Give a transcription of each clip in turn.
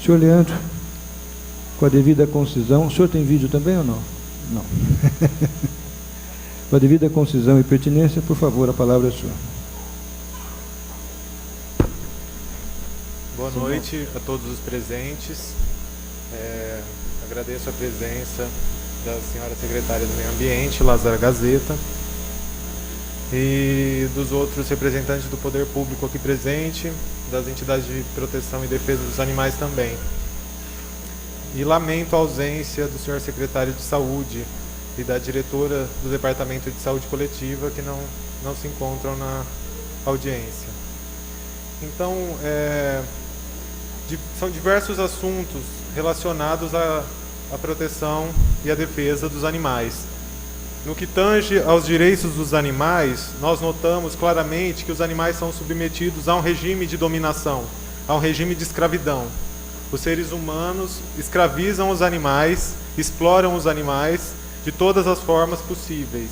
Senhor Leandro, com a devida concisão, o senhor tem vídeo também ou não? Não. Com a devida concisão e pertinência, por favor, a palavra é sua. Boa noite a todos os presentes. Agradeço a presença da senhora secretária do Meio Ambiente, Lázara Gazeta, e dos outros representantes do poder público aqui presente, das entidades de proteção e defesa dos animais também. E lamento a ausência do senhor secretário de Saúde e da diretora do Departamento de Saúde Coletiva, que não se encontram na audiência. Então, são diversos assuntos relacionados à proteção e à defesa dos animais. No que tange aos direitos dos animais, nós notamos claramente que os animais são submetidos a um regime de dominação, a um regime de escravidão. Os seres humanos escravizam os animais, exploram os animais de todas as formas possíveis.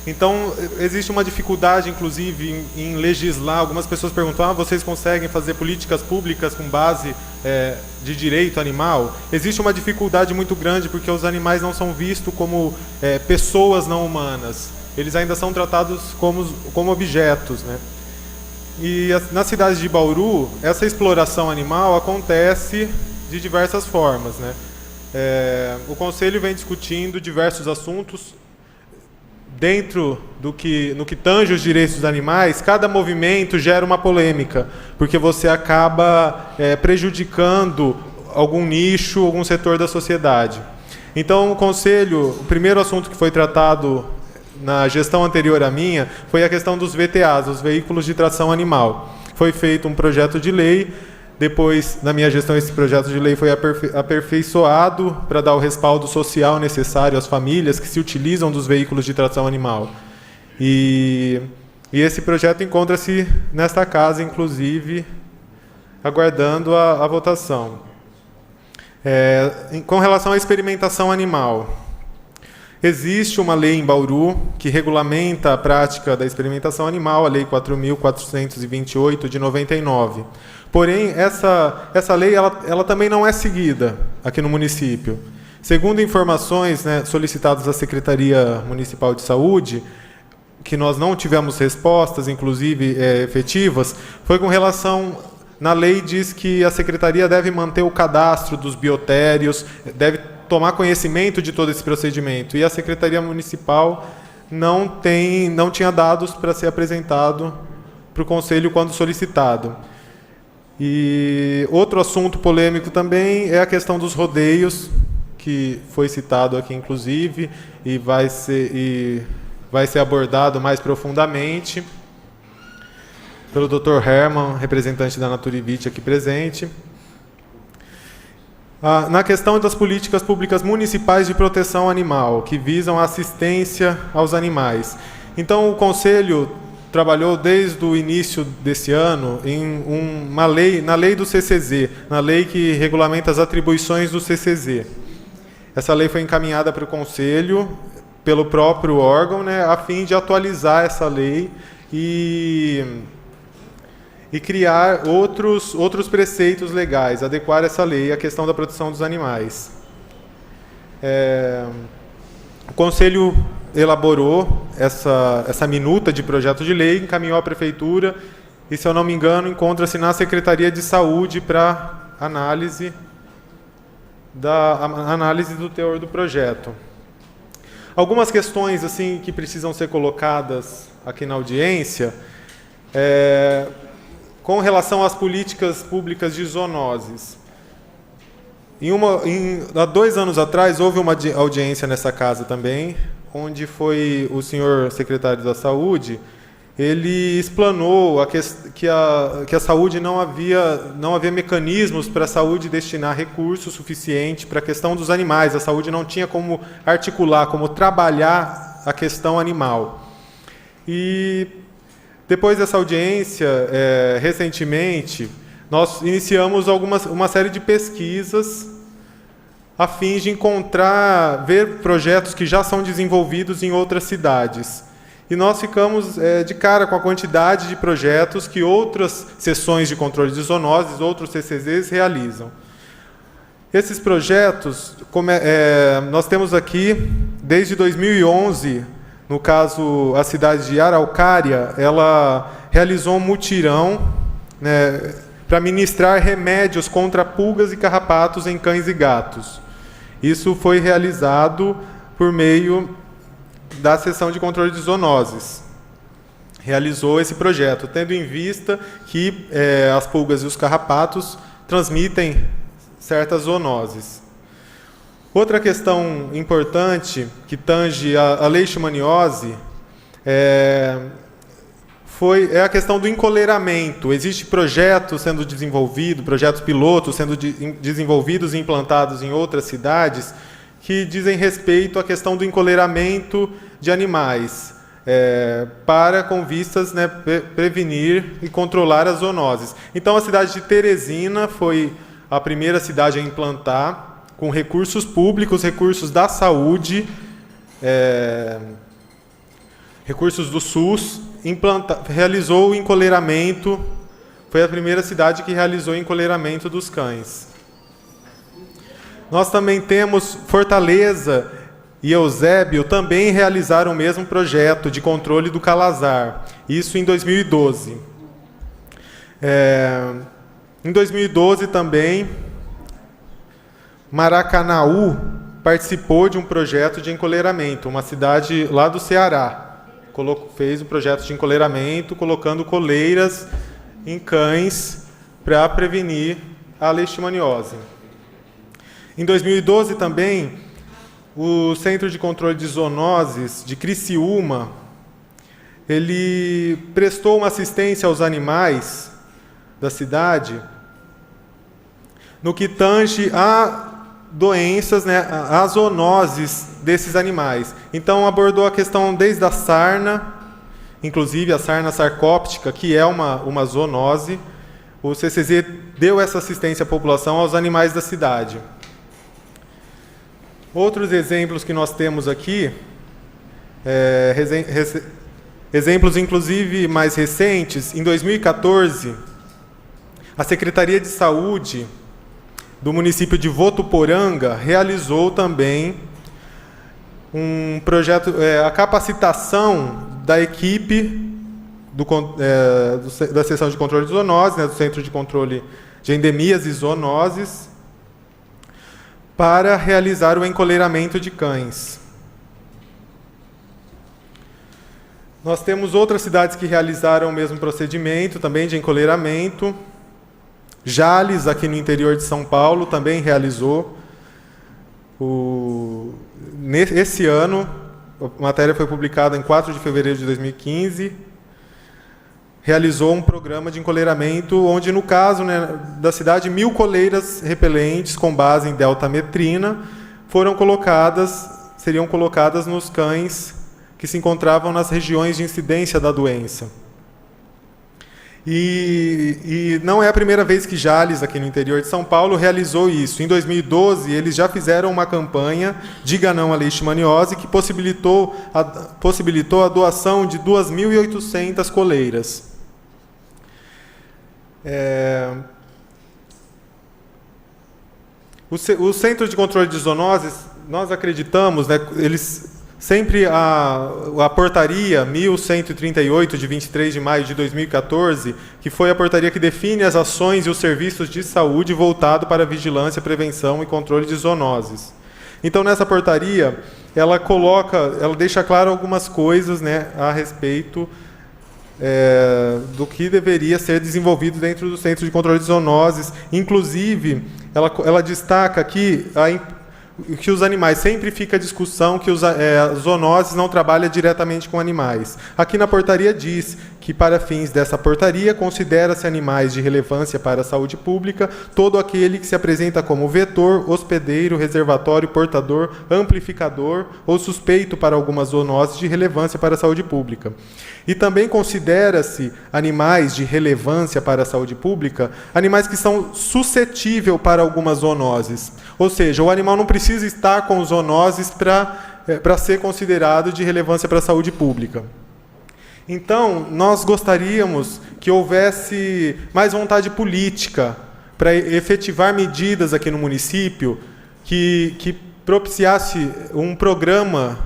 Então, existe uma dificuldade, inclusive, em legislar. Algumas pessoas perguntam, vocês conseguem fazer políticas públicas com base de direito animal? Existe uma dificuldade muito grande, porque os animais não são vistos como pessoas não humanas. Eles ainda são tratados como objetos, né? E na cidade de Bauru, essa exploração animal acontece de diversas formas, né? O Conselho vem discutindo diversos assuntos. Dentro no que tange os direitos dos animais, cada movimento gera uma polêmica, porque você acaba prejudicando algum nicho, algum setor da sociedade. Então, o Conselho, o primeiro assunto que foi tratado na gestão anterior à minha, foi a questão dos VTAs, os veículos de tração animal. Foi feito um projeto de lei. Depois, na minha gestão, esse projeto de lei foi aperfeiçoado para dar o respaldo social necessário às famílias que se utilizam dos veículos de tração animal. E esse projeto encontra-se nesta casa, inclusive, aguardando a votação. Com relação à experimentação animal, existe uma lei em Bauru que regulamenta a prática da experimentação animal, a Lei 4.428, de 99. Porém, essa lei ela também não é seguida aqui no município. Segundo informações, né, solicitadas à Secretaria Municipal de Saúde, que nós não tivemos respostas, inclusive efetivas, foi com relação... Na lei diz que a Secretaria deve manter o cadastro dos biotérios, deve tomar conhecimento de todo esse procedimento. E a Secretaria Municipal não tinha dados para ser apresentado para o Conselho quando solicitado. E outro assunto polêmico também é a questão dos rodeios, que foi citado aqui, inclusive, e vai ser abordado mais profundamente pelo Dr. Herman, representante da Naturivite aqui presente. Na questão das políticas públicas municipais de proteção animal, que visam a assistência aos animais. Então, o Conselho trabalhou desde o início desse ano na lei do CCZ, na lei que regulamenta as atribuições do CCZ. Essa lei foi encaminhada para o Conselho pelo próprio órgão, né, a fim de atualizar essa lei e criar outros preceitos legais, adequar essa lei à questão da proteção dos animais. O Conselho elaborou essa minuta de projeto de lei, encaminhou à Prefeitura e, se eu não me engano, encontra-se na Secretaria de Saúde para análise do teor do projeto. Algumas questões assim que precisam ser colocadas aqui na audiência, com relação às políticas públicas de zoonoses. Há 2 anos atrás, houve uma audiência nessa casa também, onde foi o senhor secretário da Saúde, ele explanou que a saúde não havia mecanismos para a saúde destinar recursos suficientes para a questão dos animais. A saúde não tinha como articular, como trabalhar a questão animal. E depois dessa audiência, recentemente, nós iniciamos uma série de pesquisas a fim de ver projetos que já são desenvolvidos em outras cidades. e nós ficamos de cara com a quantidade de projetos que outras seções de controle de zoonoses, outros CCZs realizam. Esses projetos, nós temos aqui, desde 2011, no caso, a cidade de Araucária, ela realizou um mutirão, né, para ministrar remédios contra pulgas e carrapatos em cães e gatos. Isso foi realizado por meio da seção de controle de zoonoses. Realizou esse projeto, tendo em vista que as pulgas e os carrapatos transmitem certas zoonoses. Outra questão importante que tange a leishmaniose é a questão do encoleiramento. Existe projetos sendo desenvolvidos, projetos pilotos sendo desenvolvidos e implantados em outras cidades que dizem respeito à questão do encoleiramento de animais, com vistas, né, prevenir e controlar as zoonoses. Então, a cidade de Teresina foi a primeira cidade a implantar, com recursos públicos, recursos da saúde, recursos do SUS, realizou o encoleiramento, foi a primeira cidade que realizou o encoleiramento dos cães. Nós também temos Fortaleza e Eusébio também realizaram o mesmo projeto de controle do calazar, isso em 2012. Em 2012 também, Maracanaú participou de um projeto de encoleiramento, uma cidade lá do Ceará. Fez um projeto de encoleiramento, colocando coleiras em cães para prevenir a leishmaniose. Em 2012 também, o Centro de Controle de Zoonoses de Criciúma, ele prestou uma assistência aos animais da cidade no que tange a doenças, né, a zoonoses desses animais. Então, abordou a questão desde a sarna, inclusive a sarna sarcóptica, que é uma zoonose. O CCZ deu essa assistência à população, aos animais da cidade. Outros exemplos que nós temos aqui, exemplos inclusive mais recentes, em 2014, a Secretaria de Saúde do município de Votuporanga realizou também um projeto, a capacitação da equipe da seção de controle de zoonoses, né, do Centro de Controle de Endemias e Zoonoses, para realizar o encoleiramento de cães. Nós temos outras cidades que realizaram o mesmo procedimento, também de encoleiramento. Jales, aqui no interior de São Paulo, também realizou. Esse ano, a matéria foi publicada em 4 de fevereiro de 2015, realizou um programa de encoleiramento, onde, no caso, né, da cidade, 1.000 coleiras repelentes com base em deltametrina seriam colocadas nos cães que se encontravam nas regiões de incidência da doença. E não é a primeira vez que Jales, aqui no interior de São Paulo, realizou isso. Em 2012, eles já fizeram uma campanha Diga Não à Leishmaniose, que possibilitou a doação de 2.800 coleiras. O Centro de Controle de Zoonoses, nós acreditamos, né, eles sempre a portaria 1138, de 23 de maio de 2014, que foi a portaria que define as ações e os serviços de saúde voltado para a vigilância, prevenção e controle de zoonoses. Então, nessa portaria, ela deixa claro algumas coisas, né, a respeito do que deveria ser desenvolvido dentro do Centro de Controle de Zoonoses. Inclusive, ela destaca aqui que os animais, sempre fica a discussão que as zoonoses não trabalham diretamente com animais. Aqui na portaria diz que, para fins dessa portaria, considera-se animais de relevância para a saúde pública todo aquele que se apresenta como vetor, hospedeiro, reservatório, portador, amplificador ou suspeito para alguma zoonose de relevância para a saúde pública. E também considera-se animais de relevância para a saúde pública animais que são suscetíveis para algumas zoonoses. Ou seja, o animal não precisa estar com zoonoses para ser considerado de relevância para a saúde pública. Então, nós gostaríamos que houvesse mais vontade política para efetivar medidas aqui no município que propiciasse um programa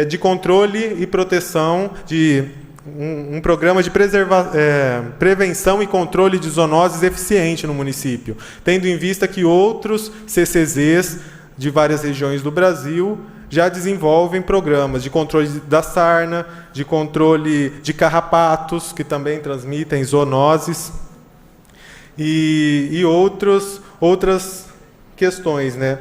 de controle e proteção, um programa de prevenção e controle de zoonoses eficiente no município, tendo em vista que outros CCZs de várias regiões do Brasil já desenvolvem programas de controle da sarna, de controle de carrapatos, que também transmitem zoonoses, e outras questões, né?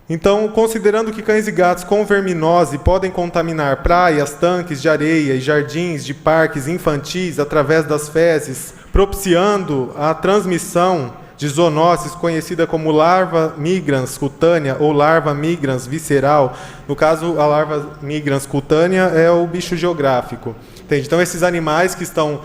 Então, considerando que cães e gatos com verminose podem contaminar praias, tanques de areia e jardins de parques infantis através das fezes, propiciando a transmissão de zoonoses conhecida como larva migrans cutânea ou larva migrans visceral. No caso, a larva migrans cutânea é o bicho geográfico. Entende? Então, esses animais que estão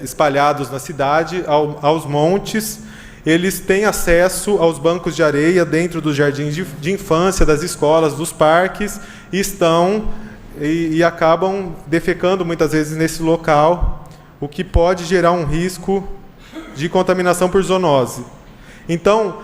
espalhados na cidade, aos montes, eles têm acesso aos bancos de areia dentro dos jardins de infância, das escolas, dos parques, e acabam defecando muitas vezes nesse local, o que pode gerar um risco de contaminação por zoonose. Então,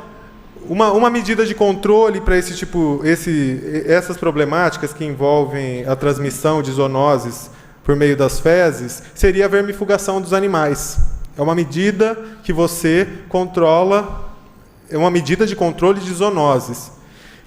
uma medida de controle para essas problemáticas que envolvem a transmissão de zoonoses por meio das fezes seria a vermifugação dos animais. É uma medida que você controla, é uma medida de controle de zoonoses.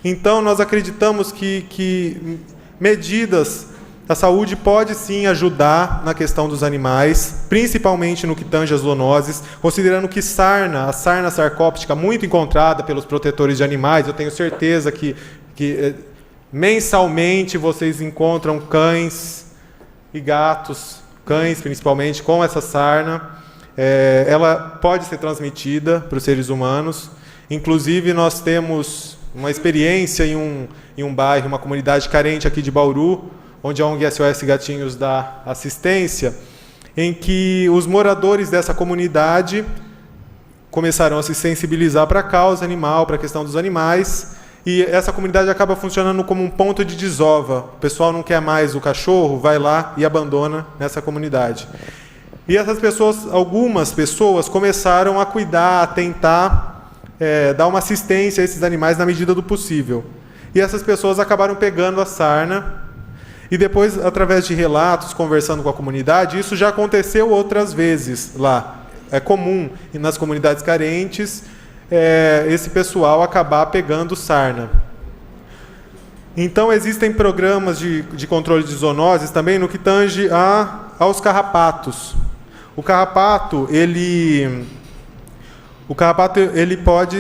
Então, nós acreditamos que medidas da saúde pode sim ajudar na questão dos animais, principalmente no que tange as zoonoses, considerando que a sarna sarcóptica, muito encontrada pelos protetores de animais, eu tenho certeza que mensalmente vocês encontram cães e gatos, cães principalmente, com essa sarna. Ela pode ser transmitida para os seres humanos. Inclusive, nós temos uma experiência em um bairro, uma comunidade carente aqui de Bauru, onde a ONG SOS Gatinhos dá assistência, em que os moradores dessa comunidade começaram a se sensibilizar para a causa animal, para a questão dos animais, e essa comunidade acaba funcionando como um ponto de desova. O pessoal não quer mais o cachorro, vai lá e abandona nessa comunidade. E algumas pessoas começaram a cuidar, a tentar dar uma assistência a esses animais na medida do possível. E essas pessoas acabaram pegando a sarna, e depois, através de relatos, conversando com a comunidade, isso já aconteceu outras vezes lá. É comum, nas comunidades carentes, esse pessoal acabar pegando sarna. Então, existem programas de controle de zoonoses também no que tange aos carrapatos. O carrapato, ele pode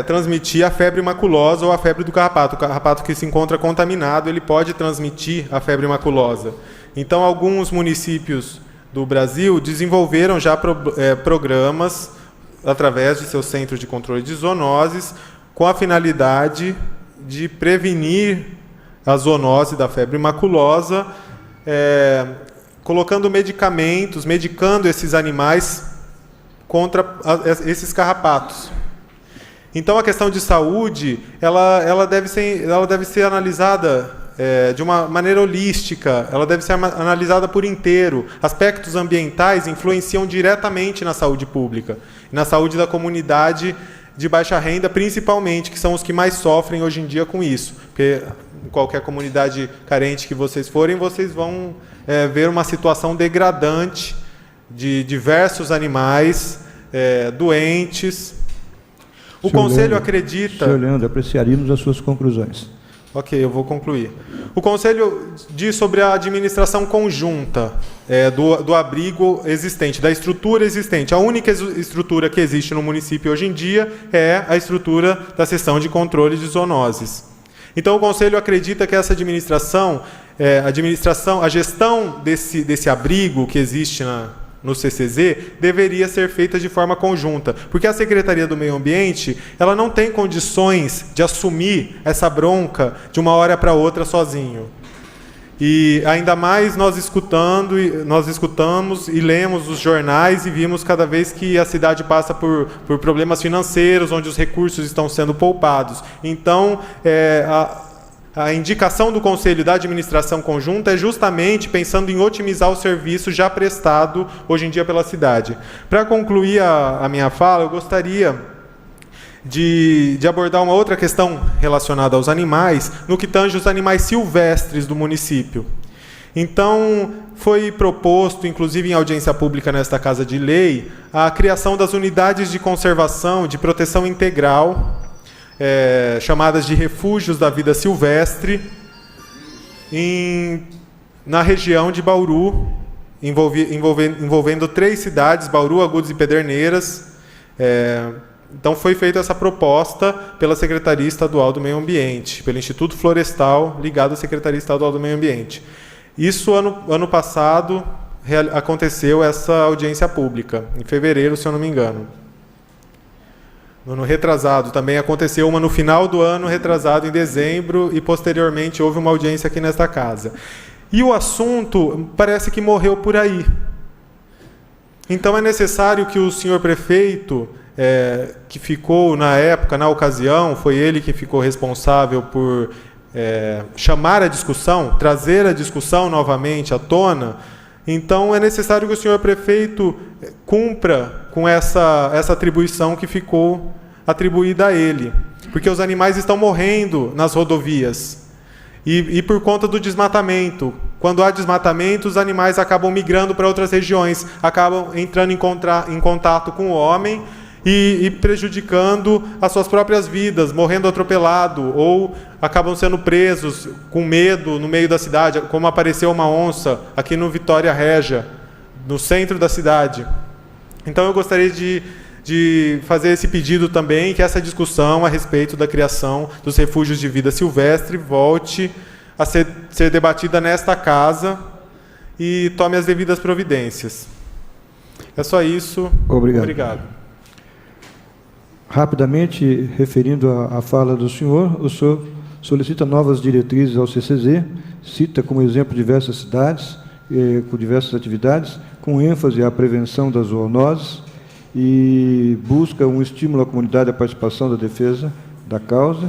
transmitir a febre maculosa ou a febre do carrapato. O carrapato que se encontra contaminado, ele pode transmitir a febre maculosa. Então, alguns municípios do Brasil desenvolveram já programas, através de seus centros de controle de zoonoses, com a finalidade de prevenir a zoonose da febre maculosa, colocando medicando esses animais contra esses carrapatos. Então, a questão de saúde, ela deve ser analisada de uma maneira holística, ela deve ser analisada por inteiro. Aspectos ambientais influenciam diretamente na saúde pública, na saúde da comunidade de baixa renda, principalmente, que são os que mais sofrem hoje em dia com isso. Porque em qualquer comunidade carente que vocês forem, vocês vão ver uma situação degradante de diversos animais doentes. O Conselho acredita... Senhor Leandro, apreciaríamos as suas conclusões. Ok, eu vou concluir. O Conselho diz sobre a administração conjunta do abrigo existente, da estrutura existente. A única estrutura que existe no município hoje em dia é a estrutura da seção de controle de zoonoses. Então, o Conselho acredita que essa administração, a gestão desse abrigo que existe no CCZ, deveria ser feita de forma conjunta, porque a Secretaria do Meio Ambiente, ela não tem condições de assumir essa bronca de uma hora para outra sozinho. E ainda mais nós escutamos e lemos os jornais e vimos cada vez que a cidade passa por problemas financeiros, onde os recursos estão sendo poupados. Então, a indicação do Conselho da Administração Conjunta é justamente pensando em otimizar o serviço já prestado hoje em dia pela cidade. Para concluir a minha fala, eu gostaria de abordar uma outra questão relacionada aos animais, no que tange os animais silvestres do município. Então, foi proposto, inclusive em audiência pública nesta Casa de Lei, a criação das unidades de conservação, de proteção integral, chamadas de refúgios da vida silvestre, na região de Bauru, envolvendo 3 cidades, Bauru, Agudos e Pederneiras. Então foi feita essa proposta pela Secretaria Estadual do Meio Ambiente, pelo Instituto Florestal, ligado à Secretaria Estadual do Meio Ambiente. Isso, ano passado, aconteceu essa audiência pública, em fevereiro, se eu não me engano. No ano retrasado também aconteceu uma no final do ano retrasado, em dezembro, e posteriormente houve uma audiência aqui nesta casa. E o assunto parece que morreu por aí. Então é necessário que o senhor prefeito, que ficou na época, na ocasião, foi ele que ficou responsável por chamar a discussão, trazer a discussão novamente à tona. Então é necessário que o senhor prefeito cumpra com essa atribuição que ficou atribuída a ele, porque os animais estão morrendo nas rodovias e por conta do desmatamento. Quando há desmatamento, os animais acabam migrando para outras regiões, acabam entrando em contato com o homem e prejudicando as suas próprias vidas, morrendo atropelado, ou acabam sendo presos com medo no meio da cidade, como apareceu uma onça aqui no Vitória Régia, no centro da cidade. Então eu gostaria de fazer esse pedido também, que essa discussão a respeito da criação dos refúgios de vida silvestre volte a ser debatida nesta casa e tome as devidas providências. É só isso. Obrigado. Rapidamente, referindo à fala do senhor, o senhor solicita novas diretrizes ao CCZ, cita como exemplo diversas cidades, com diversas atividades, com ênfase à prevenção das zoonoses, e busca um estímulo à comunidade à participação da defesa da causa,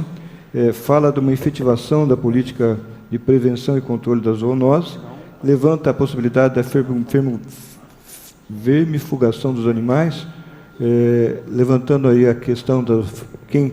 fala de uma efetivação da política de prevenção e controle das zoonoses, levanta a possibilidade da vermifugação dos animais, levantando aí a questão da quem